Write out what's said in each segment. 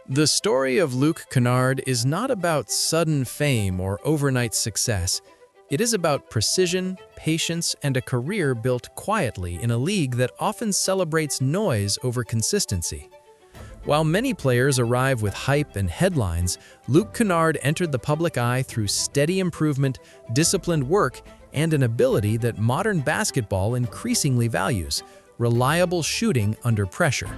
The story of Luke Kennard is not about sudden fame or overnight success. It is about precision, patience, and a career built quietly in a league that often celebrates noise over consistency. While many players arrive with hype and headlines, Luke Kennard entered the public eye through steady improvement, disciplined work, and an ability that modern basketball increasingly values: reliable shooting under pressure.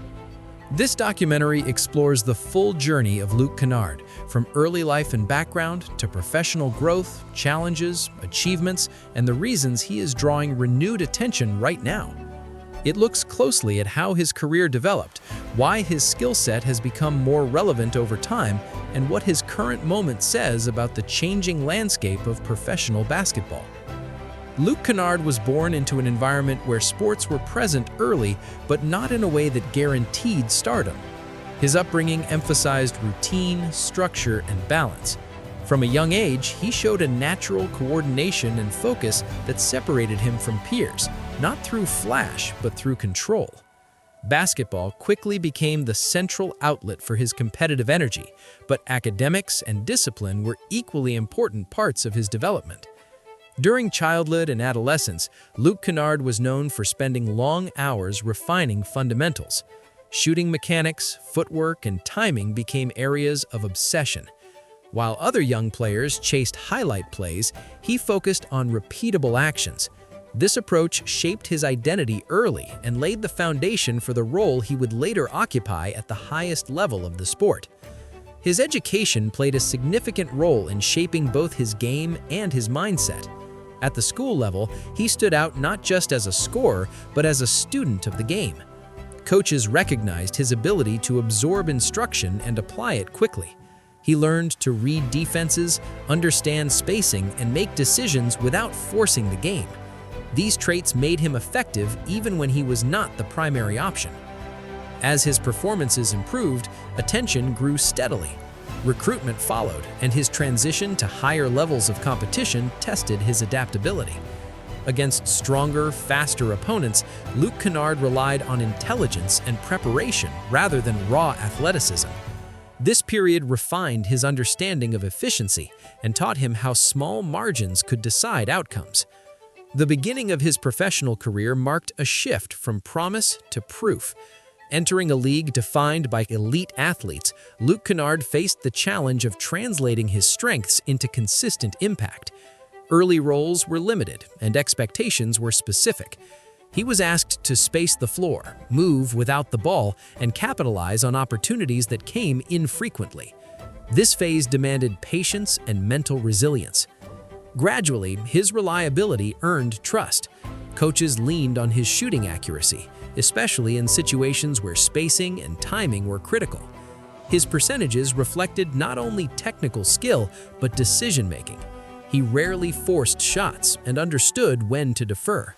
This documentary explores the full journey of Luke Kennard, from early life and background to professional growth, challenges, achievements, and the reasons he is drawing renewed attention right now. It looks closely at how his career developed, why his skill set has become more relevant over time, and what his current moment says about the changing landscape of professional basketball. Luke Kennard was born into an environment where sports were present early, but not in a way that guaranteed stardom. His upbringing emphasized routine, structure, and balance. From a young age, he showed a natural coordination and focus that separated him from peers, not through flash, but through control. Basketball quickly became the central outlet for his competitive energy, but academics and discipline were equally important parts of his development. During childhood and adolescence, Luke Kennard was known for spending long hours refining fundamentals. Shooting mechanics, footwork, and timing became areas of obsession. While other young players chased highlight plays, he focused on repeatable actions. This approach shaped his identity early and laid the foundation for the role he would later occupy at the highest level of the sport. His education played a significant role in shaping both his game and his mindset. At the school level, he stood out not just as a scorer, but as a student of the game. Coaches recognized his ability to absorb instruction and apply it quickly. He learned to read defenses, understand spacing, and make decisions without forcing the game. These traits made him effective even when he was not the primary option. As his performances improved, attention grew steadily. Recruitment followed, and his transition to higher levels of competition tested his adaptability. Against stronger, faster opponents, Luke Kennard relied on intelligence and preparation rather than raw athleticism. This period refined his understanding of efficiency and taught him how small margins could decide outcomes. The beginning of his professional career marked a shift from promise to proof. Entering a league defined by elite athletes, Luke Kennard faced the challenge of translating his strengths into consistent impact. Early roles were limited, and expectations were specific. He was asked to space the floor, move without the ball, and capitalize on opportunities that came infrequently. This phase demanded patience and mental resilience. Gradually, his reliability earned trust. Coaches leaned on his shooting accuracy, especially in situations where spacing and timing were critical. His percentages reflected not only technical skill, but decision-making. He rarely forced shots and understood when to defer.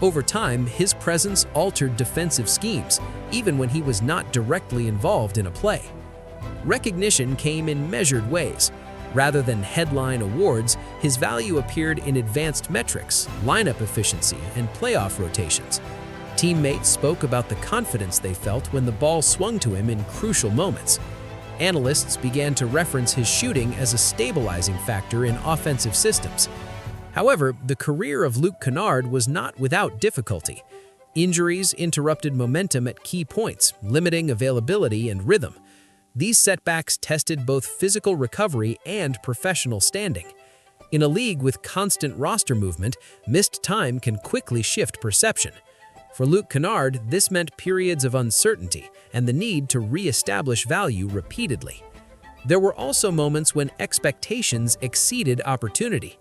Over time, his presence altered defensive schemes, even when he was not directly involved in a play. Recognition came in measured ways. Rather than headline awards, his value appeared in advanced metrics, lineup efficiency, and playoff rotations. Teammates spoke about the confidence they felt when the ball swung to him in crucial moments. Analysts began to reference his shooting as a stabilizing factor in offensive systems. However, the career of Luke Kennard was not without difficulty. Injuries interrupted momentum at key points, limiting availability and rhythm. These setbacks tested both physical recovery and professional standing. In a league with constant roster movement, missed time can quickly shift perception. For Luke Kennard, this meant periods of uncertainty and the need to re-establish value repeatedly. There were also moments when expectations exceeded opportunity.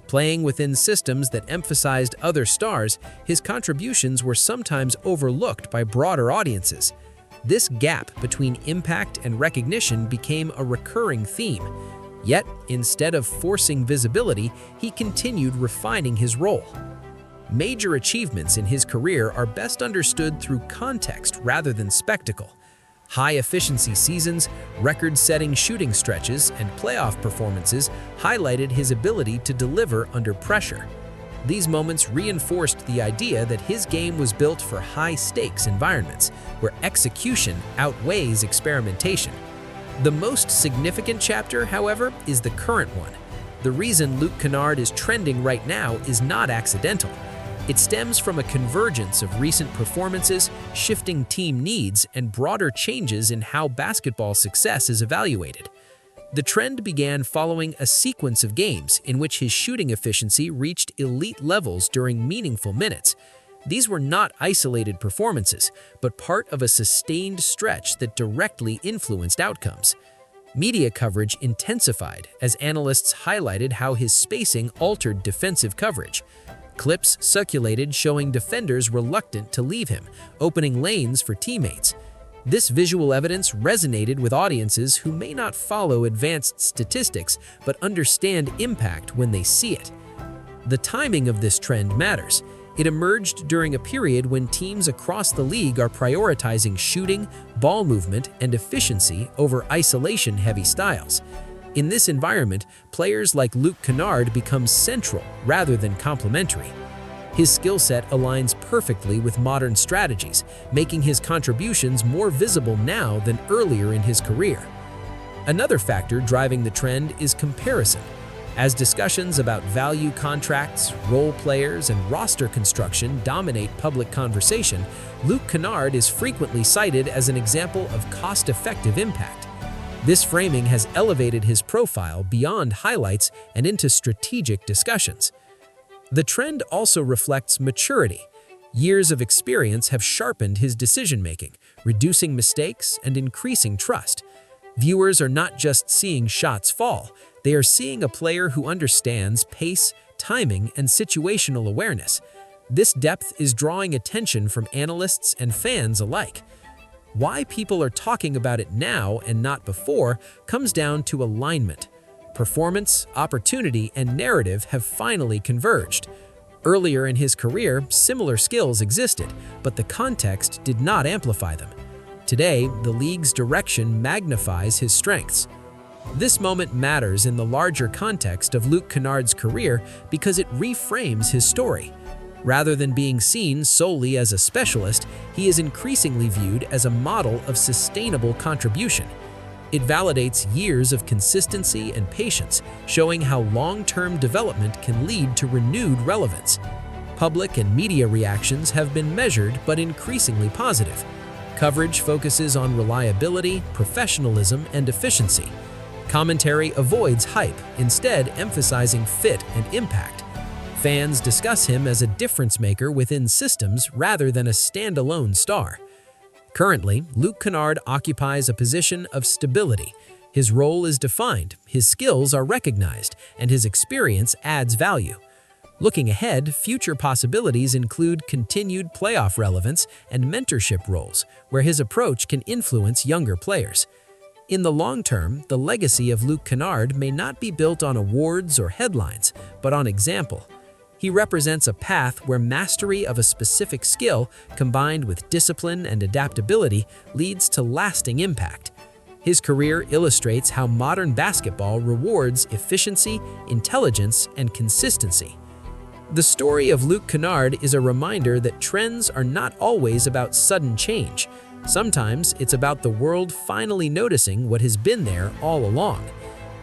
Playing within systems that emphasized other stars, his contributions were sometimes overlooked by broader audiences. This gap between impact and recognition became a recurring theme. Yet, instead of forcing visibility, he continued refining his role. Major achievements in his career are best understood through context rather than spectacle. High-efficiency seasons, record-setting shooting stretches, and playoff performances highlighted his ability to deliver under pressure. These moments reinforced the idea that his game was built for high-stakes environments, where execution outweighs experimentation. The most significant chapter, however, is the current one. The reason Luke Kennard is trending right now is not accidental. It stems from a convergence of recent performances, shifting team needs, and broader changes in how basketball success is evaluated. The trend began following a sequence of games in which his shooting efficiency reached elite levels during meaningful minutes. These were not isolated performances, but part of a sustained stretch that directly influenced outcomes. Media coverage intensified as analysts highlighted how his spacing altered defensive coverage. Clips circulated showing defenders reluctant to leave him, opening lanes for teammates. This visual evidence resonated with audiences who may not follow advanced statistics but understand impact when they see it. The timing of this trend matters. It emerged during a period when teams across the league are prioritizing shooting, ball movement, and efficiency over isolation-heavy styles. In this environment, players like Luke Kennard become central rather than complementary. His skill set aligns perfectly with modern strategies, making his contributions more visible now than earlier in his career. Another factor driving the trend is comparison. As discussions about value contracts, role players, and roster construction dominate public conversation, Luke Kennard is frequently cited as an example of cost-effective impact. This framing has elevated his profile beyond highlights and into strategic discussions. The trend also reflects maturity. Years of experience have sharpened his decision-making, reducing mistakes and increasing trust. Viewers are not just seeing shots fall, they are seeing a player who understands pace, timing, and situational awareness. This depth is drawing attention from analysts and fans alike. Why people are talking about it now and not before comes down to alignment. Performance, opportunity, and narrative have finally converged. Earlier in his career, similar skills existed, but the context did not amplify them. Today, the league's direction magnifies his strengths. This moment matters in the larger context of Luke Kennard's career because it reframes his story. Rather than being seen solely as a specialist, he is increasingly viewed as a model of sustainable contribution. It validates years of consistency and patience, showing how long-term development can lead to renewed relevance. Public and media reactions have been measured but increasingly positive. Coverage focuses on reliability, professionalism, and efficiency. Commentary avoids hype, instead emphasizing fit and impact. Fans discuss him as a difference maker within systems rather than a standalone star. Currently, Luke Kennard occupies a position of stability. His role is defined, his skills are recognized, and his experience adds value. Looking ahead, future possibilities include continued playoff relevance and mentorship roles, where his approach can influence younger players. In the long term, the legacy of Luke Kennard may not be built on awards or headlines, but on example. He represents a path where mastery of a specific skill, combined with discipline and adaptability, leads to lasting impact. His career illustrates how modern basketball rewards efficiency, intelligence, and consistency. The story of Luke Kennard is a reminder that trends are not always about sudden change. Sometimes it's about the world finally noticing what has been there all along.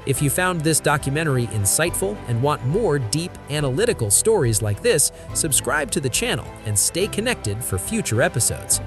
If you found this documentary insightful and want more deep, analytical stories like this, subscribe to the channel and stay connected for future episodes.